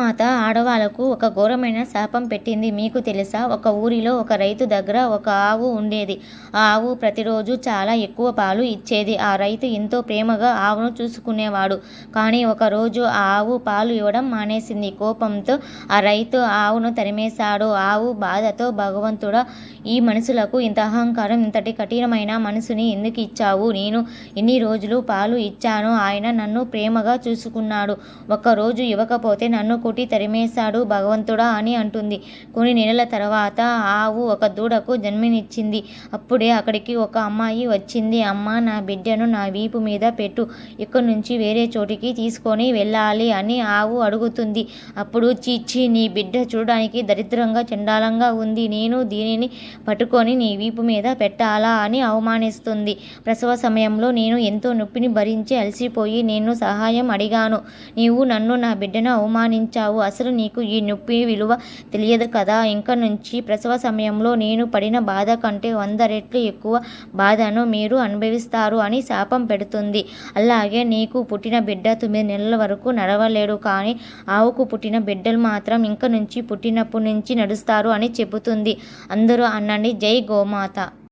గోమాత ఆడవాళ్లకు ఒక ఘోరమైన శాపం పెట్టింది. మీకు తెలుసా? ఒక ఊరిలో ఒక రైతు దగ్గర ఒక ఆవు ఉండేది. ఆ ఆవు ప్రతిరోజు చాలా ఎక్కువ పాలు ఇచ్చేది. ఆ రైతు ఎంతో ప్రేమగా ఆవును చూసుకునేవాడు. కానీ ఒకరోజు ఆ ఆవు పాలు ఇవ్వడం మానేసింది. కోపంతో ఆ రైతు ఆవును తరిమేశాడు. ఆవు బాధతో, భగవంతుడా, ఈ మనుషులకు ఇంత అహంకారం, ఇంతటి కఠినమైన మనసుని ఎందుకు ఇచ్చావు? నేను ఎన్ని రోజులు పాలు ఇచ్చాను. ఆయన నన్ను ప్రేమగా చూసుకున్నాడు. ఒక్కరోజు ఇవ్వకపోతే నన్ను కొట్టి తరిమేశాడు భగవంతుడా అని అంటుంది. కొన్ని నెలల తర్వాత ఆవు ఒక దూడకు జన్మనిచ్చింది. అప్పుడే అక్కడికి ఒక అమ్మాయి వచ్చింది. అమ్మ, నా బిడ్డను నా వీపు మీద పెట్టు, ఇక్కడి నుంచి వేరే చోటికి తీసుకొని వెళ్ళాలి అని ఆవు అడుగుతుంది. అప్పుడు చీచి, నీ బిడ్డ చూడడానికి దరిద్రంగా చండాలంగా ఉంది. నేను దీనిని పట్టుకొని నీ వీపు మీద పెట్టాలా అని అవమానిస్తుంది. ప్రసవ సమయంలో నేను ఎంతో నొప్పిని భరించి అలసిపోయి నేను సహాయం అడిగాను. నీవు నన్ను, నా బిడ్డను అవమానించావు. అసలు నీకు ఈ నొప్పి విలువ తెలియదు కదా. ఇంక నుంచి ప్రసవ సమయంలో నేను పడిన బాధ కంటే 100 రెట్లు ఎక్కువ బాధను మీరు అనుభవిస్తారు అని శాపం పెడుతుంది. అలాగే నీకు పుట్టిన బిడ్డ 9 నెలల వరకు నడవలేడు. కానీ ఆవుకు పుట్టిన బిడ్డలు మాత్రం ఇంక నుంచి పుట్టినప్పటి నుంచి నడుస్తారు అని చెబుతుంది. అందరూ అనండి, జై గోమాత.